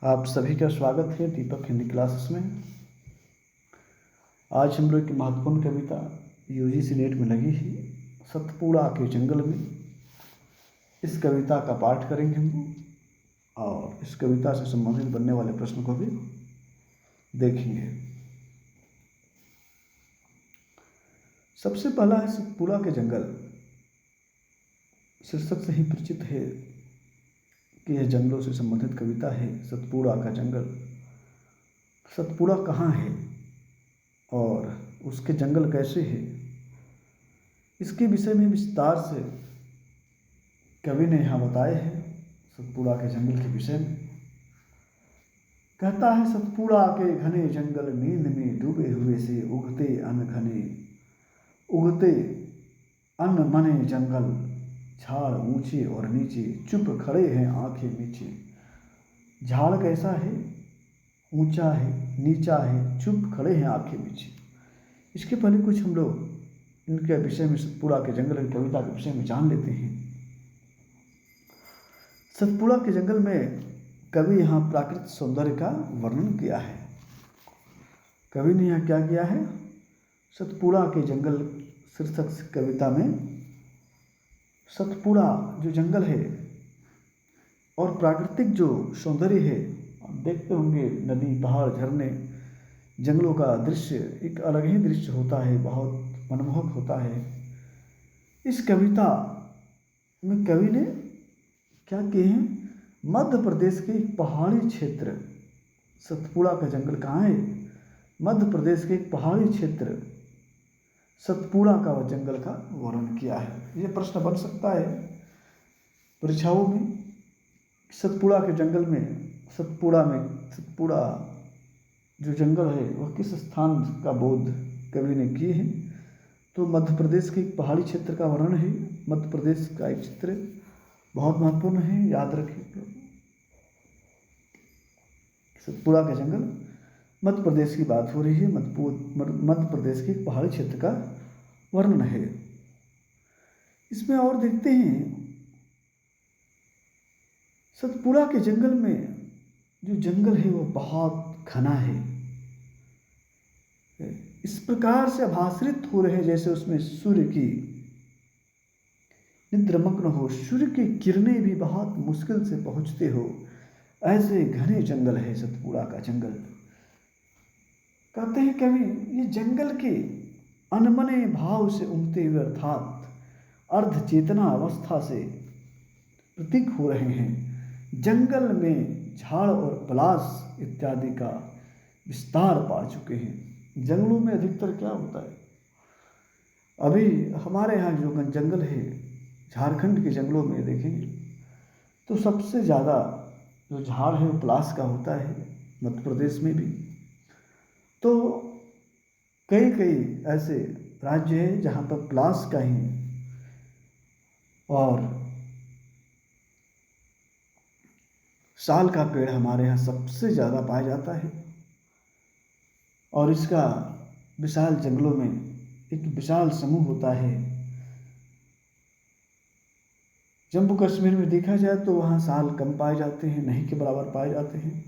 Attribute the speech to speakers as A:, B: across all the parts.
A: आप सभी का स्वागत है दीपक हिंदी क्लासेस में। आज हम लोग की महत्वपूर्ण कविता यूजीसी नेट में लगी है सतपुड़ा के जंगल में। इस कविता का पाठ करेंगे हम और इस कविता से संबंधित बनने वाले प्रश्न को भी देखेंगे। सबसे पहला है सतपुड़ा के जंगल। शीर्षक से ही परिचित है कि यह जंगलों से संबंधित कविता है। सतपुड़ा का जंगल, सतपुड़ा कहाँ है और उसके जंगल कैसे है, इसके विषय में विस्तार से कवि ने यहाँ बताए हैं। सतपुड़ा के जंगल के विषय में कहता है, सतपुड़ा के घने जंगल नींद में डूबे हुए से उगते अनमने जंगल, झाड़ ऊंचे और नीचे चुप खड़े हैं आंखें मीचे। झाड़ कैसा है? ऊंचा है, नीचा है, चुप खड़े हैं आंखें मीचे। इसके पहले कुछ हम लोग इनके विषय में, सतपुड़ा के जंगल की कविता के विषय में जान लेते हैं। सतपुड़ा के जंगल में कवि यहाँ प्राकृतिक सौंदर्य का वर्णन किया है। कवि ने यहाँ क्या किया है? सतपुड़ा के जंगल शीर्षक कविता में सतपुड़ा जो जंगल है और प्राकृतिक जो सौंदर्य है, आप देखते होंगे नदी, पहाड़, झरने, जंगलों का दृश्य एक अलग ही दृश्य होता है, बहुत मनमोहक होता है। इस कविता में कवि ने क्या किए हैं? मध्य प्रदेश के एक पहाड़ी क्षेत्र, सतपुड़ा का जंगल कहाँ है? मध्य प्रदेश के एक पहाड़ी क्षेत्र सतपुड़ा का जंगल का वर्णन किया है। ये प्रश्न बन सकता है परीक्षाओं में। सतपुड़ा के जंगल में, सतपुड़ा जो जंगल है वह किस स्थान का बोध कवि ने किए हैं? तो मध्य प्रदेश के एक पहाड़ी क्षेत्र का वर्णन है। मध्य प्रदेश का एक चित्र बहुत महत्वपूर्ण है, याद रखिए। सतपुड़ा का जंगल, मध्य प्रदेश की बात हो रही है। मध्य प्रदेश के एक पहाड़ी क्षेत्र का वर्णन है। इसमें और देखते हैं, सतपुड़ा के जंगल में जो जंगल है वो बहुत घना है। इस प्रकार से आभासित हो रहे जैसे उसमें सूर्य की निद्रमग्न हो, सूर्य की किरणें भी बहुत मुश्किल से पहुंचते हो, ऐसे घने जंगल है सतपुड़ा का जंगल। कहते हैं कवि, ये जंगल के अनमने भाव से उमते हुए अर्थात अर्ध चेतना अवस्था से प्रतीक हो रहे हैं। जंगल में झाड़ और पलाश इत्यादि का विस्तार पा चुके हैं। जंगलों में अधिकतर क्या होता है? अभी हमारे यहाँ जो जंगल है, झारखंड के जंगलों में देखेंगे तो सबसे ज़्यादा जो झाड़ है वो पलाश का होता है। मध्य प्रदेश में भी तो कई ऐसे राज्य हैं जहाँ पर पलाश का ही और साल का पेड़ हमारे यहाँ सबसे ज़्यादा पाया जाता है। और इसका विशाल जंगलों में एक विशाल समूह होता है। जम्मू कश्मीर में देखा जाए तो वहाँ साल कम पाए जाते हैं, नहीं के बराबर पाए जाते हैं।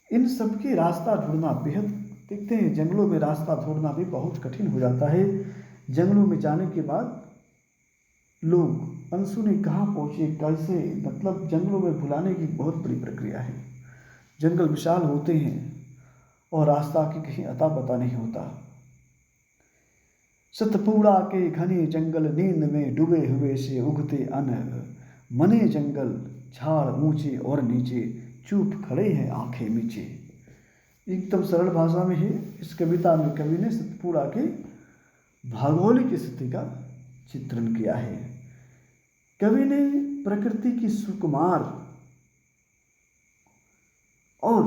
A: इन सबके रास्ता ढूंढना बेहद, देखते हैं जंगलों में रास्ता ढूंढना भी बहुत कठिन हो जाता है। जंगलों में जाने के बाद लोग अनसुने कहाँ पहुँचे, कैसे, मतलब जंगलों में भुलाने की बहुत बड़ी प्रक्रिया है। जंगल विशाल होते हैं और रास्ता की कहीं अता पता नहीं होता। सतपुड़ा के घने जंगल नींद में डूबे हुए से उगते अनमने जंगल, झाड़ ऊंचे और नीचे चुप खड़े हैं आंखें मीचे। एकदम सरल भाषा में है। इस कविता में कवि ने सतपुड़ा के भौगोलिक स्थिति का चित्रण किया है। कवि ने प्रकृति की सुकुमार और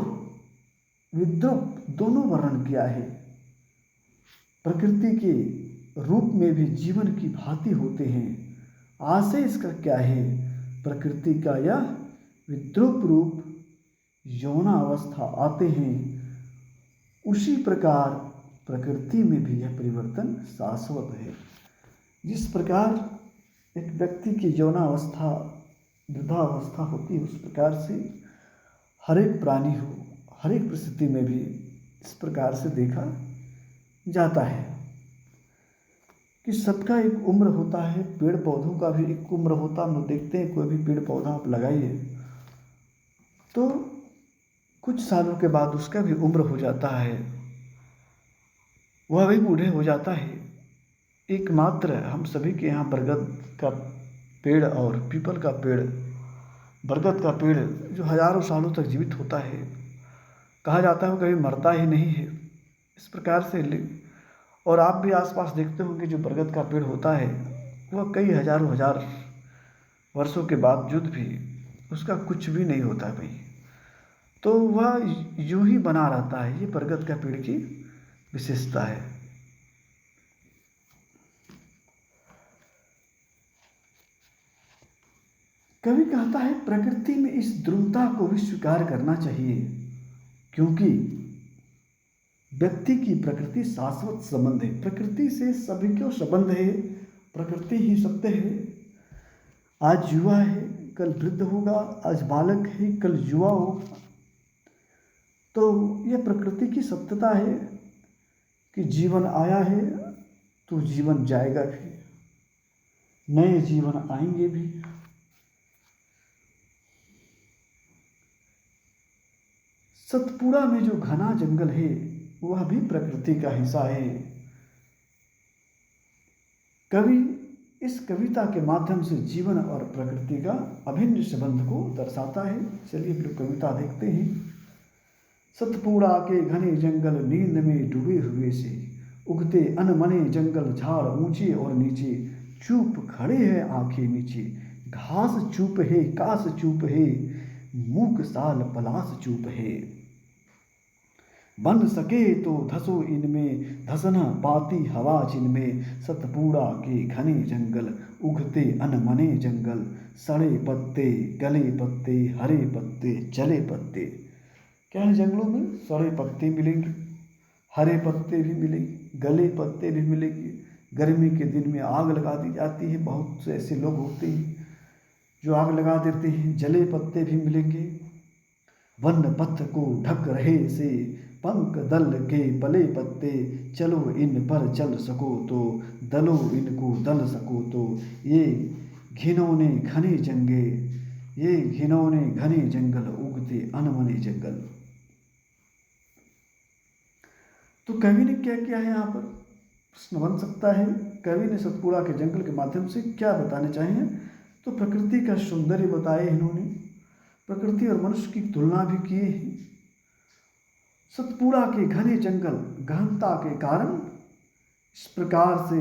A: विद्रूप दोनों वर्णन किया है। प्रकृति के रूप में भी जीवन की भांति होते हैं। आशय इसका क्या है? प्रकृति का यह विद्रूप रूप यौनावस्था आते हैं, उसी प्रकार प्रकृति में भी यह परिवर्तन शाश्वत है। जिस प्रकार एक व्यक्ति की यौनावस्था वृद्धावस्था होती है, उस प्रकार से हर एक प्राणी हो, हर एक परिस्थिति में भी इस प्रकार से देखा जाता है कि सबका एक उम्र होता है। पेड़ पौधों का भी एक उम्र होता है। हम लोग देखते हैं कोई भी पेड़ पौधा आप लगाइए तो कुछ सालों के बाद उसका भी उम्र हो जाता है, वह भी बूढ़े हो जाता है। एकमात्र हम सभी के यहाँ बरगद का पेड़ और पीपल का पेड़, बरगद का पेड़ जो हजारों सालों तक जीवित होता है, कहा जाता है वो कभी मरता ही नहीं है। इस प्रकार से और आप भी आसपास देखते होंगे जो बरगद का पेड़ होता है वह कई हजारों हजार वर्षों के बावजूद भी उसका कुछ भी नहीं होता भाई, तो वह यूं ही बना रहता है। ये बरगद का पेड़ की विशेषता है। कवि कहता है प्रकृति में इस ध्रुवता को भी स्वीकार करना चाहिए, क्योंकि व्यक्ति की प्रकृति शाश्वत संबंध है। प्रकृति से सभी को संबंध है, प्रकृति ही सत्य है। आज युवा है कल वृद्ध होगा, आज बालक है कल युवा होगा। तो यह प्रकृति की सत्यता है कि जीवन आया है तो जीवन जाएगा भी, नए जीवन आएंगे भी। सतपुड़ा में जो घना जंगल है वह भी प्रकृति का हिस्सा है। कवि इस कविता के माध्यम से जीवन और प्रकृति का अभिन्न संबंध को दर्शाता है। चलिए हम लोग कविता देखते हैं। सतपुड़ा के घने जंगल नींद में डूबे हुए से, उगते अनमने जंगल झाड़ ऊंचे और नीचे, चुप खड़े हैं आंखें नीचे। घास चुप है कास चुप है, मूक साल पलास चुप है। बन सके तो धसो इनमें, धसना पाती हवा जिनमें। सतपुड़ा के घने जंगल उगते अनमने जंगल, सड़े पत्ते गले पत्ते हरे पत्ते जले पत्ते। क्या है जंगलों में? सड़े पत्ते मिलेंगे, हरे पत्ते भी मिलेंगे, गले पत्ते भी मिलेंगे। गर्मी के दिन में आग लगा दी जाती है, बहुत से ऐसे लोग होते हैं जो आग लगा देते हैं। जले पत्ते भी मिलेंगे। वन पथ को ढक रहे से, पंख दल के पले पत्ते। चलो इन पर चल सको तो, दलो इनको दल सको तो। ये घिनौने घने जंगे, ये घिनौने घने जंगल उगते अनमने जंगल। तो कवि ने क्या किया है यहाँ पर? प्रश्न बन सकता है कवि ने सतपुड़ा के जंगल के माध्यम से क्या बताने चाहे हैं? तो प्रकृति का सौंदर्य बताए इन्होंने, प्रकृति और मनुष्य की तुलना भी किए हैं। सतपुड़ा के घने जंगल गहनता के कारण इस प्रकार से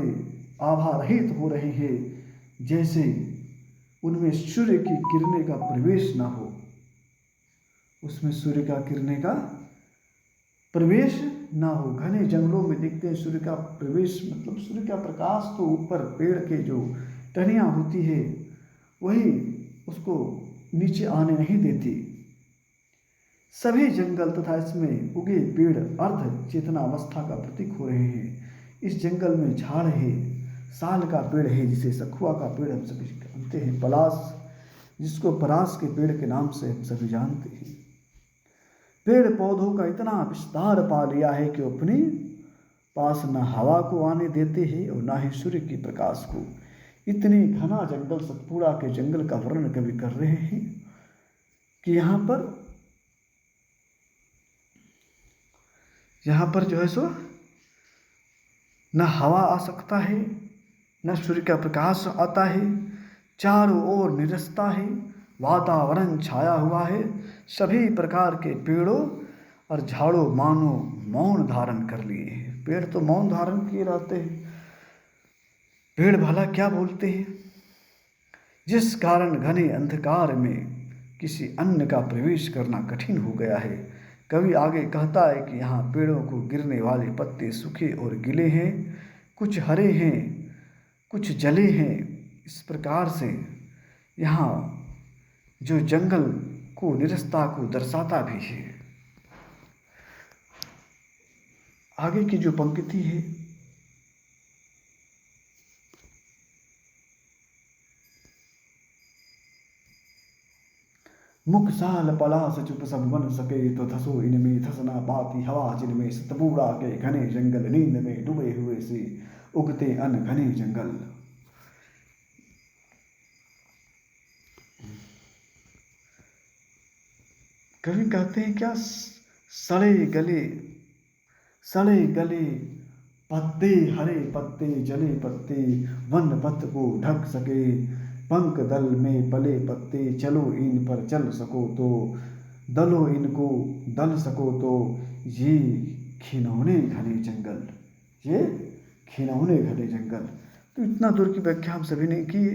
A: आभा रहित हो रहे हैं जैसे उनमें सूर्य की किरणें का प्रवेश ना हो, उसमें सूर्य का किरणें का प्रवेश ना हो। घने जंगलों में देखते हैं सूर्य का प्रवेश मतलब सूर्य का प्रकाश तो ऊपर पेड़ के जो टहनियाँ होती है वही उसको नीचे आने नहीं देती। सभी जंगल तथा इसमें उगे पेड़ अर्ध चेतनावस्था का प्रतीक हो रहे हैं। इस जंगल में झाड़ है, साल का पेड़ है जिसे सखुआ का पेड़ हम सभी जानते हैं, पलास जिसको परास के पेड़ के नाम से हम सभी जानते हैं। पेड़ पौधों का इतना विस्तार पा लिया है कि अपने पास न हवा को आने देते हैं और न ही सूर्य के प्रकाश को। इतने घना जंगल सतपुड़ा के जंगल का वर्णन कवि कर रहे हैं कि यहाँ पर जो है सो न हवा आ सकता है, न सूर्य का प्रकाश आता है, चारों ओर निरस्ता है, वातावरण छाया हुआ है। सभी प्रकार के पेड़ों और झाड़ों मानो मौन धारण कर लिए हैं। पेड़ तो मौन धारण किए रहते हैं, पेड़ भला क्या बोलते हैं? जिस कारण घने अंधकार में किसी अन्य का प्रवेश करना कठिन हो गया है। कवि आगे कहता है कि यहाँ पेड़ों को गिरने वाले पत्ते सूखे और गिले हैं, कुछ हरे हैं कुछ जले हैं। इस प्रकार से यहाँ जो जंगल को निरस्ता को दर्शाता भी है। आगे की जो पंक्ति है, मुख साल पलास चुप सब बन सके, तो धसो इनमें धसना पाती हवा जिनमें, सतपुड़ा के घने जंगल नींद में डूबे हुए से उगते अन घने जंगल। कवि कहते हैं क्या, सड़े गले पत्ते, हरे पत्ते जले पत्ते, वन पथ को ढक सके, पंख दल में पले पत्ते, चलो इन पर चल सको तो, दलो इनको दल सको तो, ये खिनौने घने जंगल, ये खिनौने घने जंगल। तो इतना दूर की व्याख्या हम सभी ने की।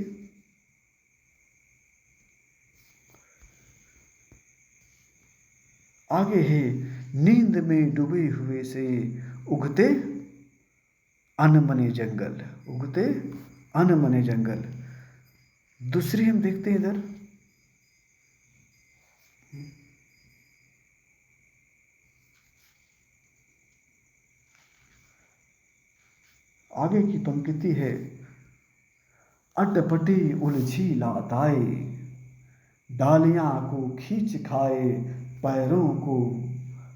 A: आगे है, नींद में डूबे हुए से उगते अनमने जंगल, उगते अनमने जंगल। दूसरी हम देखते हैं इधर, आगे की पंक्ति है, अटपटी उलझी लाताए, डालियां को खींच खाए, पैरों को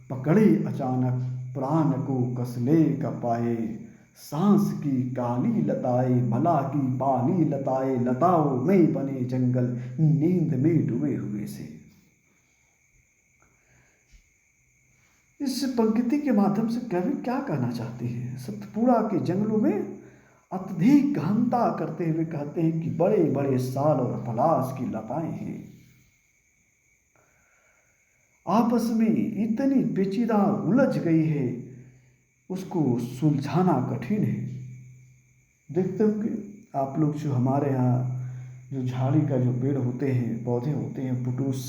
A: पकड़े अचानक, प्राण को कसले कपाए, सांस की काली लताए, भला की पानी लताए, लताओं में बने जंगल, नींद में डूबे हुए से। इस पंक्ति के माध्यम से कवि क्या कहना चाहते हैं? सतपुड़ा के जंगलों में अत्यधिक गहनता करते हुए कहते हैं कि बड़े बड़े साल और पलाश की लताएं हैं, आपस में इतनी पेचीदा उलझ गई है, उसको सुलझाना कठिन है। देखते होंगे आप लोग, जो हमारे यहाँ जो झाड़ी का जो पेड़ होते हैं, पौधे होते हैं, पुटूस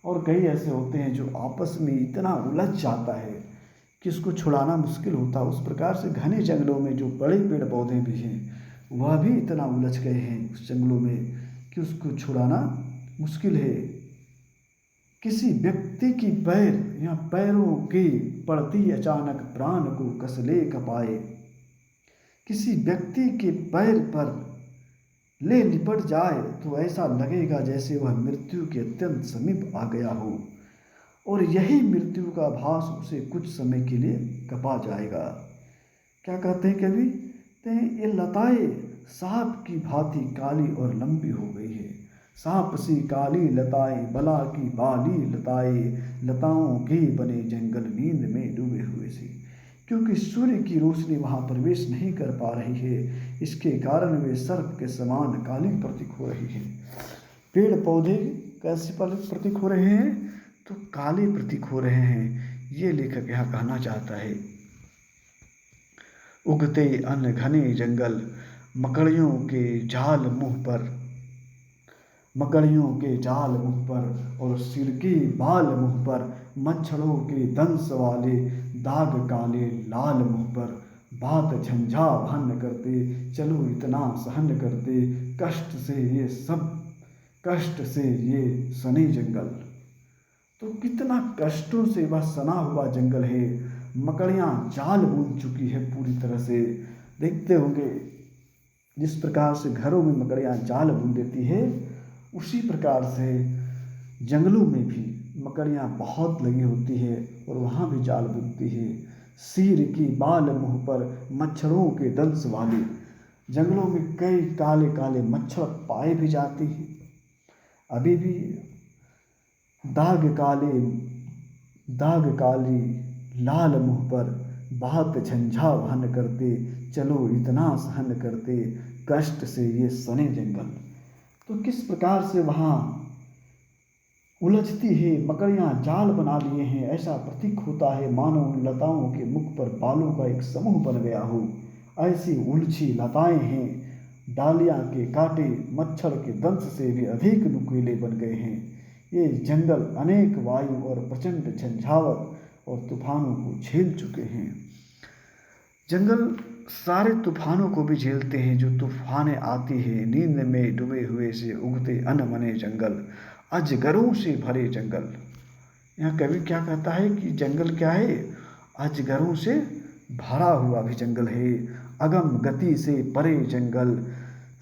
A: और कई ऐसे होते हैं जो आपस में इतना उलझ जाता है कि उसको छुड़ाना मुश्किल होता है। उस प्रकार से घने जंगलों में जो बड़े पेड़ पौधे भी हैं, वह भी इतना उलझ गए हैं उस जंगलों में कि उसको छुड़ाना मुश्किल है। किसी व्यक्ति की पैर या पैरों की पड़ती अचानक, प्राण को कसले कपाए, किसी व्यक्ति के पैर पर ले लिपट जाए तो ऐसा लगेगा जैसे वह मृत्यु के अत्यंत समीप आ गया हो, और यही मृत्यु का भास उसे कुछ समय के लिए कपा जाएगा। क्या कहते हैं कवि? ये लताएं सांप की भांति काली और लंबी हो गई है, सांप सी काली लताएं, बला की बाली लताएं, लताओं के बने जंगल, नींद में डूबे हुए से। क्योंकि सूर्य की रोशनी वहाँ प्रवेश नहीं कर पा रही है, इसके कारण वे सर्प के समान काली प्रतीक हो रही है। पेड़ पौधे कैसे प्रतीक हो रहे हैं? तो काले प्रतीक हो रहे हैं। ये लेखक यहाँ कहना चाहता है, उगते अन घने जंगल, मकड़ियों के जाल मुंह पर, मकड़ियों के जाल मुंह पर, और सिर के बाल मुंह पर, मच्छरों के दंश वाले दाग काले लाल मुंह पर, बात झंझा भन करते, चलो इतना सहन करते, कष्ट से ये सने जंगल। तो कितना कष्टों से वह सना हुआ जंगल है। मकड़ियाँ जाल बुन चुकी है पूरी तरह से। देखते होंगे जिस प्रकार से घरों में मकड़ियाँ जाल बुन देती है, उसी प्रकार से जंगलों में भी मकड़ियाँ बहुत लगी होती है और वहाँ भी जाल बुनती है। सिर की बाल मुंह पर, मच्छरों के दंश वाले, जंगलों में कई काले काले मच्छर पाए भी जाते हैं। अभी भी दाग काली लाल मुंह पर, बात झंझा भन करते, चलो इतना सहन करते, कष्ट से ये सने जंगल। तो किस प्रकार से वहाँ उलझती है, मकड़ियाँ जाल बना लिए हैं। ऐसा प्रतीक होता है मानो उन लताओं के मुख पर बालों का एक समूह बन गया हो। ऐसी उलझी लताएं हैं, डालियाँ के कांटे मच्छर के दंश से भी अधिक नुकीले बन गए हैं। ये जंगल अनेक वायु और प्रचंड झंझावत और तूफानों को झेल चुके हैं। जंगल सारे तूफानों को भी झेलते हैं। जो तूफानें आती हैं, नींद में डूबे हुए से उगते अनमने जंगल, अजगरों से भरे जंगल। यहाँ कवि क्या कहता है कि जंगल क्या है? अजगरों से भरा हुआ भी जंगल है, अगम गति से परे जंगल,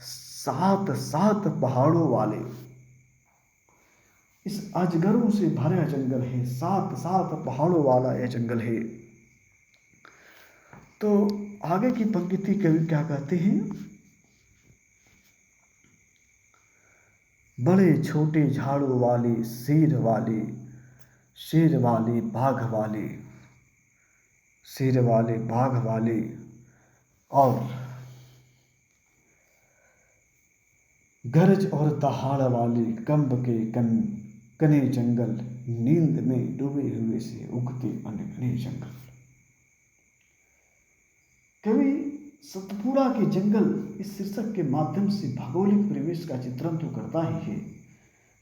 A: सात सात पहाड़ों वाले। इस अजगरों से भरा जंगल है, सात सात पहाड़ों वाला यह जंगल है। तो आगे की पंक्ति कवि क्या कहते हैं, बड़े छोटे झाड़ू वाले शेर वाले, शेर वाले बाघ वाले, शेर वाले बाघ वाले, और गरज और दहाड़ वाले कंब के कने जंगल, नींद में डूबे हुए से उगते अनघने जंगल। कवि सतपुड़ा के जंगल इस शीर्षक के माध्यम से भौगोलिक परिवेश का चित्रण तो करता ही है।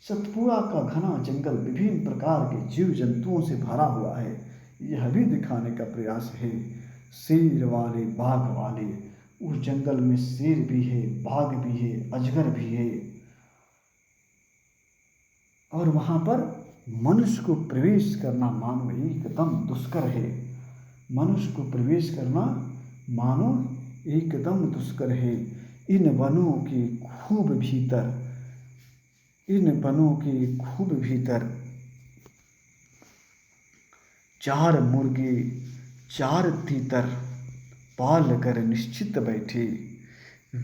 A: सतपुड़ा का घना जंगल विभिन्न प्रकार के जीव जंतुओं से भरा हुआ है, यह भी दिखाने का प्रयास है। शेर वाले बाघ वाले, उस जंगल में शेर भी है, बाघ भी है, अजगर भी है, और वहां पर मनुष्य को प्रवेश करना मानो एकदम दुष्कर है। मनुष्य को प्रवेश करना मानो एकदम दुष्कर है। इन वनों के खूब भीतर, इन वनों के खूब भीतर चार मुर्गे चार तीतर पाल कर निश्चित बैठे,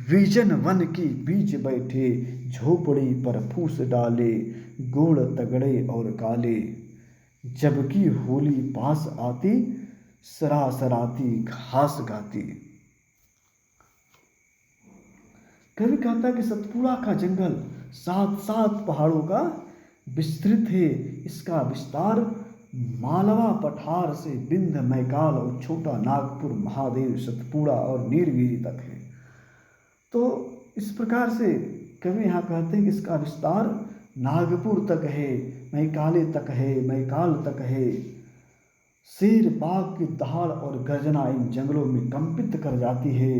A: विजन वन के बीच बैठे, झोपड़ी पर फूस डाले, गोड़ तगड़े और काले, जबकि होली पास आती सरासराती घास गाती। कवि कहता है कि सतपुड़ा का जंगल सात सात पहाड़ों का विस्तृत है। इसका विस्तार मालवा पठार से बिंद मैकाल और छोटा नागपुर महादेव सतपुड़ा और नीलगिरी तक है। तो इस प्रकार से कवि यहाँ कहते हैं कि इसका विस्तार नागपुर तक है, मैकाले तक है, मैकाल तक है। शेर बाघ की दहाड़ और गर्जना इन जंगलों में कंपित कर जाती है।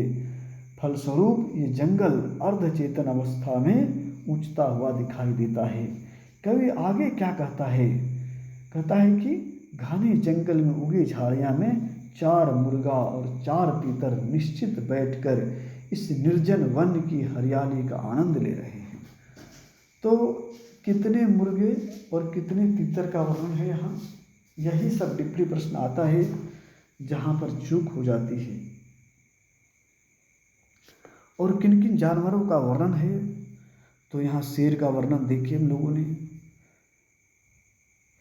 A: फलस्वरूप ये जंगल अर्धचेतन अवस्था में ऊंचता हुआ दिखाई देता है। कवि आगे क्या कहता है, कहता है कि घने जंगल में उगे झाड़ियाँ में चार मुर्गा और चार तीतर निश्चित बैठकर इस निर्जन वन की हरियाली का आनंद ले रहे हैं। तो कितने मुर्गे और कितने तीतर का वर्णन है यहाँ, यही सब टिप्पणी प्रश्न आता है जहाँ पर चूक हो जाती है। और किन किन जानवरों का वर्णन है, तो यहाँ शेर का वर्णन देखिए हम लोगों ने,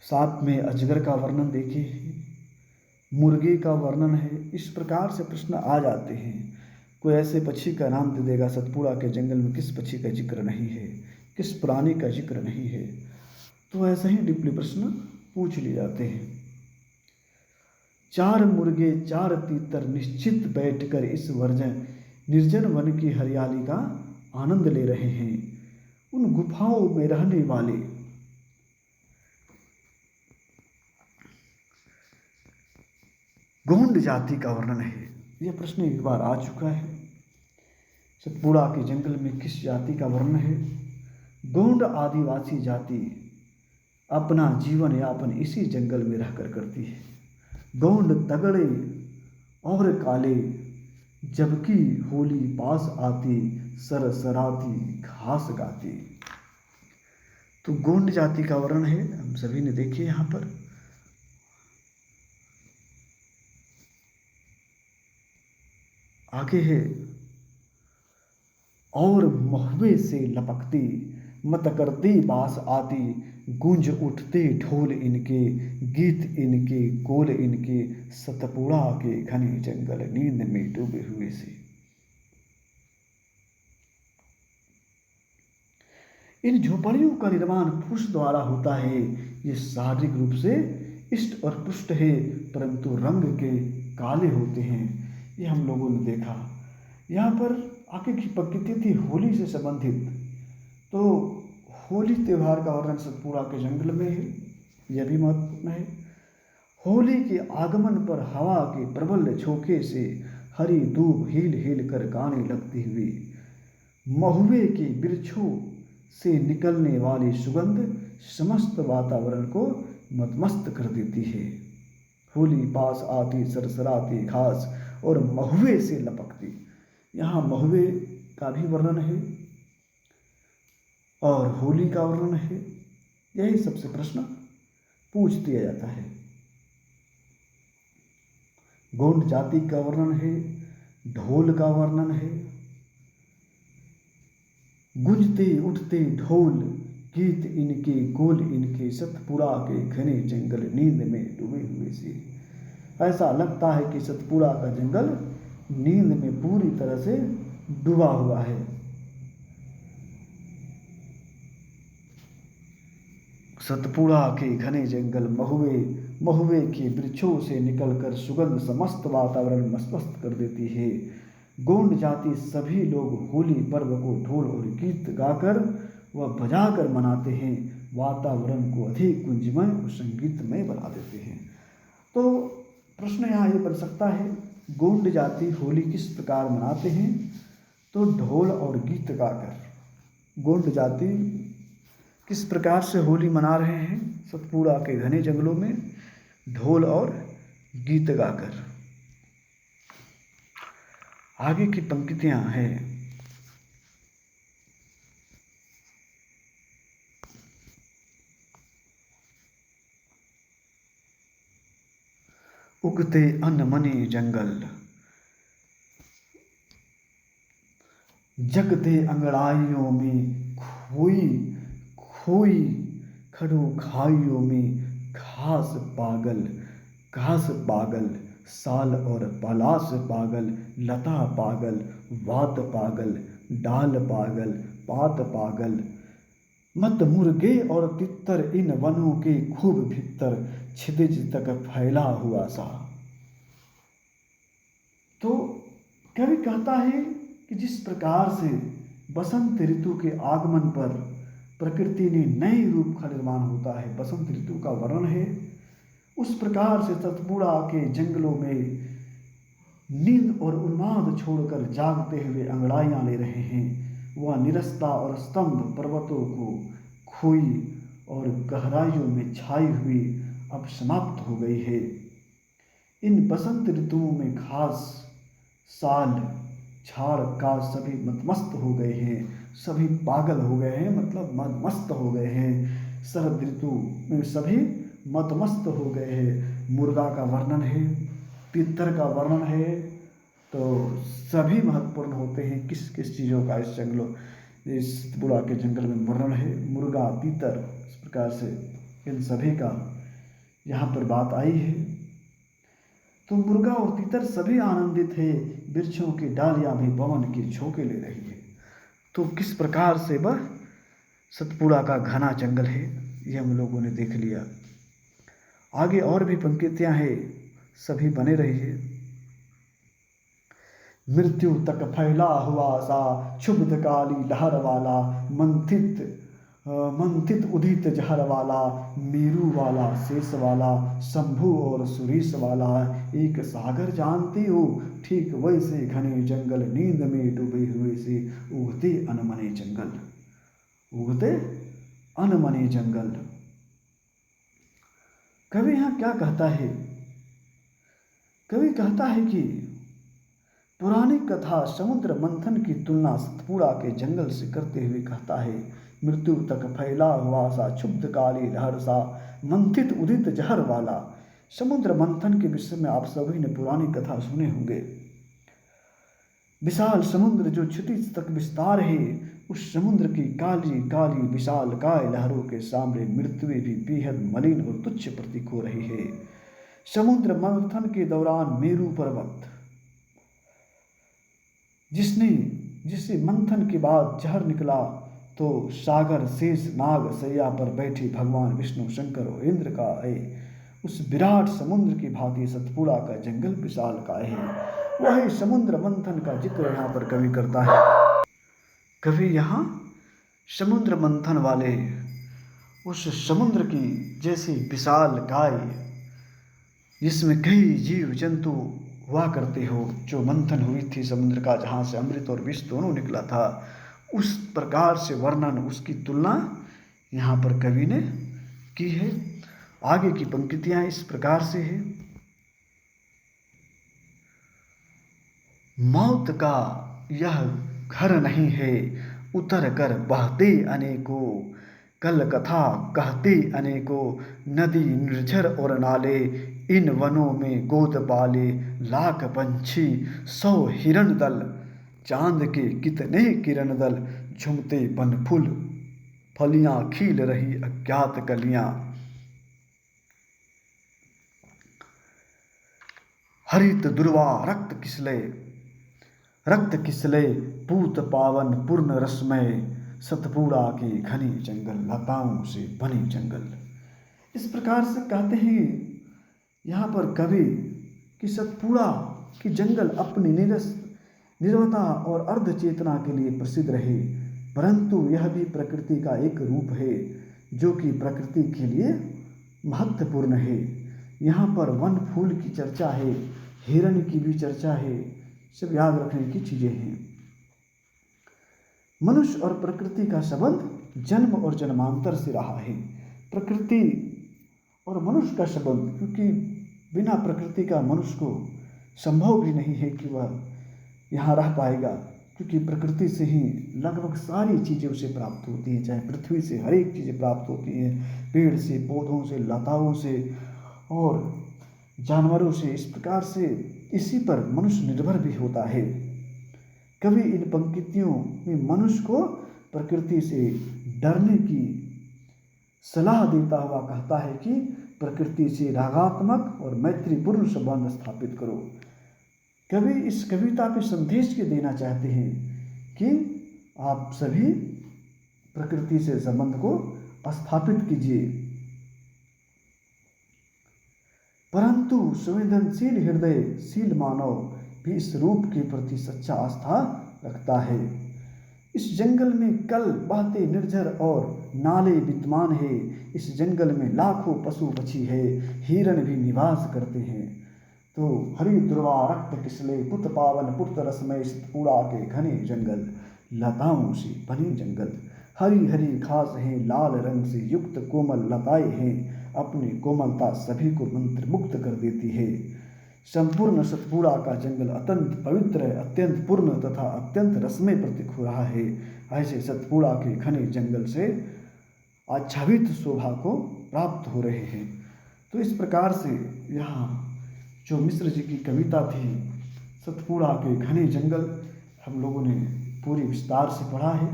A: साथ में अजगर का वर्णन देखिए, मुर्गे का वर्णन है। इस प्रकार से प्रश्न आ जाते हैं। कोई ऐसे पक्षी का नाम दे देगा सतपुड़ा के जंगल में किस पक्षी का जिक्र नहीं है, किस प्राणी का जिक्र नहीं है, तो ऐसे ही टिप्पणी प्रश्न पूछ लिए जाते हैं। चार मुर्गे चार तीतर निश्चित बैठकर इस निर्जन वन की हरियाली का आनंद ले रहे हैं। उन गुफाओं में रहने वाले गोंड जाति का वर्णन है। यह प्रश्न एक बार आ चुका है। सतपुड़ा के जंगल में किस जाति का वर्णन है? गोंड आदिवासी जाति अपना जीवन यापन इसी जंगल में रहकर करती है। गोंड तगड़े और काले, जबकि होली पास आती सरसराती घास गाती। तो गोंड जाति का वर्णन है, हम सभी ने देखिए यहाँ पर। आगे है, और महुए से लपकती मत करती बास आती, गूंज उठते ढोल इनके, गीत इनके, गोल इनके, सतपुड़ा के घने जंगल नींद में डूबे हुए से। इन झोपड़ियों का निर्माण फूस द्वारा होता है। ये शारीरिक रूप से इष्ट और पुष्ट है, परंतु रंग के काले होते हैं। ये हम लोगों ने देखा। यहाँ पर आगे की पंक्ति थी होली से संबंधित। तो होली त्यौहार का वर्णन सतपुड़ा के जंगल में है, यह भी महत्वपूर्ण है। होली के आगमन पर हवा के प्रबल झोंके से हरी दूब हिल हिल कर गाने लगती हुई, महुए के वृक्षों से निकलने वाली सुगंध समस्त वातावरण को मतमस्त कर देती है। होली पास आती सरसराती घास और महुए से लपकती। यहाँ महुए का भी वर्णन है और होली का वर्णन है। यही सबसे प्रश्न पूछ दिया जाता है। गोंड जाति का वर्णन है, ढोल का वर्णन है। गूंजते उठते ढोल, गीत इनके गोल इनके, सतपुड़ा के घने जंगल नींद में डूबे हुए से। ऐसा लगता है कि सतपुड़ा का जंगल नींद में पूरी तरह से डूबा हुआ है। सतपुड़ा के घने जंगल महुए महुए के वृक्षों से निकलकर सुगंध समस्त वातावरण मस्त कर देती है। गोंड जाति सभी लोग होली पर्व को ढोल और गीत गाकर व बजाकर मनाते हैं, वातावरण को अधिक कुंजमय और संगीतमय बना देते हैं। तो प्रश्न यहाँ ये बन सकता है, गोंड जाति होली किस प्रकार मनाते हैं? तो ढोल और गीत गाकर। गोंड जाति किस प्रकार से होली मना रहे हैं? सतपुड़ा के घने जंगलों में ढोल और गीत गाकर। आगे की पंक्तियां हैं, उगते अनमने जंगल, जगते अंगड़ाइयों में खोई खोई, खड़ो खाइयों में घास पागल, साल और पलाश पागल, लता पागल, वात पागल, डाल पागल, पात पागल, मत मुर्गे और तितर इन वनों के खूब भीतर, छिदिज तक फैला हुआ सा। तो कवि कहता है कि जिस प्रकार से बसंत ऋतु के आगमन पर प्रकृति ने नए रूप का निर्माण होता है, बसंत ऋतु का वर्णन है, उस प्रकार से सतपुड़ा के जंगलों में नींद और उन्माद छोड़कर जागते हुए अंगड़ाइयाँ ले रहे हैं। वह निरस्ता और स्तंभ पर्वतों को खोई और गहराइयों में छाई हुई अब समाप्त हो गई है। इन बसंत ऋतुओं में घास, साल, झाड़ का सभी मतमस्त हो गए हैं, सभी पागल हो गए हैं, मतलब मदमस्त हो गए हैं। शरद ऋतु में सभी मतमस्त हो गए हैं। मुर्गा का वर्णन है, तीतर का वर्णन है। तो सभी महत्वपूर्ण होते हैं। किस किस चीज़ों का इस सतपुड़ा के जंगल में वर्णन है? मुर्गा, तीतर, इस प्रकार से इन सभी का यहाँ पर बात आई है। तो मुर्गा और तीतर सभी आनंदित है, वृक्षों की डालियां भी पवन की झोंके ले रही है। तो किस प्रकार से वह सतपुड़ा का घना जंगल है, ये हम लोगों ने देख लिया। आगे और भी पंक्तियां हैं, सभी बने रहिए। मृत्यु तक फैला हुआ सा, क्षुब्ध काली लहर वाला, मंथित उदित जहर वाला, मेरू वाला, शेष वाला, शंभु और सुरेश वाला, एक सागर जानती हो, ठीक वैसे घने जंगल नींद में डूबे हुए से उगते अनमने जंगल, उगते अनमने जंगल। कवि यहाँ क्या कहता है? कवि कहता है कि पुरानी कथा समुद्र मंथन की तुलना सतपुड़ा के जंगल से करते हुए कहता है, मृत्यु तक फैला हुआ सा, क्षुब्ध काली लहर सा, मंथित उदित जहर वाला। समुद्र मंथन के विषय में आप सभी ने पुरानी कथा सुने होंगे। विशाल समुद्र जो क्षितिज तक विस्तार है, उस समुद्र की काली काली विशाल काय लहरों के सामने मृत्यु भी बेहद मलिन और तुच्छ प्रतीक हो रही है। समुद्र मंथन के दौरान मेरू पर्वत, जिससे मंथन के बाद जहर निकला, तो सागर शेष नाग सैया पर बैठे भगवान विष्णु, शंकर और इंद्र का है। उस विराट समुद्र की भांति सतपुड़ा का जंगल विशाल काय है। वही समुद्र मंथन का जिक्र यहाँ पर कवि करता है। कवि यहाँ समुद्र मंथन वाले उस समुद्र की जैसी विशाल काय, जिसमें कई जीव जंतु हुआ करते हो, जो मंथन हुई थी समुद्र का, जहाँ से अमृत और विष दोनों निकला था, उस प्रकार से वर्णन, उसकी तुलना यहाँ पर कवि ने की है। आगे की पंक्तियाँ इस प्रकार से है, मौत का यह घर नहीं है, उतर कर बहते अनेकों, कल कथा कहते अनेकों नदी निर्झर और नाले, इन वनों में गोद बाले लाख पंछी 100 हिरण दल, चांद के कितने किरण दल, झुमते बन फूल फलियां खिल रही अज्ञात कलियां। हरित दुर्वा रक्त किसले पूत पावन पूर्ण रसमय, सतपुड़ा के घने जंगल लताओं से बने जंगल। इस प्रकार से कहते हैं यहाँ पर कवि कि सतपुड़ा की जंगल अपनी निर्वता और अर्ध चेतना के लिए प्रसिद्ध रहे, परंतु यह भी प्रकृति का एक रूप है जो कि प्रकृति के लिए महत्वपूर्ण है। यहाँ पर वन फूल की चर्चा है, हिरण की भी चर्चा है, सब याद रखने की चीज़ें हैं। मनुष्य और प्रकृति का संबंध जन्म और जन्मांतर से रहा है। प्रकृति और मनुष्य का संबंध, क्योंकि बिना प्रकृति का मनुष्य को संभव भी नहीं है कि वह यहाँ रह पाएगा, क्योंकि प्रकृति से ही लगभग सारी चीज़ें उसे प्राप्त होती हैं। चाहे पृथ्वी से हर एक चीज़ें प्राप्त होती हैं, पेड़ से, पौधों से, लताओं से और जानवरों से। इस प्रकार से इसी पर मनुष्य निर्भर भी होता है। कवि इन पंक्तियों में मनुष्य को प्रकृति से डरने की सलाह देता हुआ कहता है कि प्रकृति से रागात्मक और मैत्रीपूर्ण संबंध स्थापित करो। कवि इस कविता पे संदेश ये देना चाहते हैं कि आप सभी प्रकृति से संबंध को स्थापित कीजिए, परंतु संवेदनशील हृदयशील मानव भी इस रूप के प्रति सच्चा आस्था रखता है। इस जंगल में कल बहते निर्झर और नाले विद्यमान है। इस जंगल में लाखों पशु पक्षी है, हिरण भी निवास करते हैं। तो हरि ध्रुवा रक्त किसले पुत पावन पुत्र रसमय, सतपुड़ा के घने जंगल लताओं से बने जंगल। हरी हरी घास है लाल रंग से युक्त, कोमल लताएं हैं, अपनी कोमलता सभी को मंत्र मुक्त कर देती है। संपूर्ण सतपुड़ा का जंगल अत्यंत पवित्र है, अत्यंत पूर्ण तथा अत्यंत रसमय प्रतीक हो रहा है। ऐसे सतपुड़ा के घने जंगल से आच्छादित शोभा को प्राप्त हो रहे हैं। तो इस प्रकार से यहाँ जो मिश्र जी की कविता थी सतपुड़ा के घने जंगल, हम लोगों ने पूरी विस्तार से पढ़ा है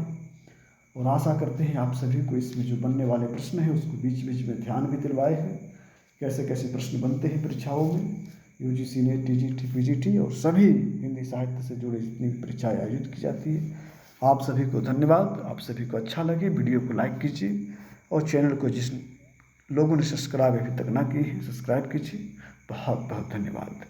A: और आशा करते हैं आप सभी को इसमें जो बनने वाले प्रश्न हैं उसको बीच बीच में ध्यान भी दिलवाए हैं। कैसे कैसे प्रश्न बनते हैं परीक्षाओं में, यूजीसी नेट, टीजीटी, पीजीटी और सभी हिंदी साहित्य से जुड़े जितनी भी परीक्षाएँ आयोजित की जाती है। आप सभी को धन्यवाद। आप सभी को अच्छा लगे वीडियो को लाइक कीजिए और चैनल को जिस लोगों ने सब्सक्राइब अभी तक ना की है सब्सक्राइब कीजिए। बहुत बहुत धन्यवाद।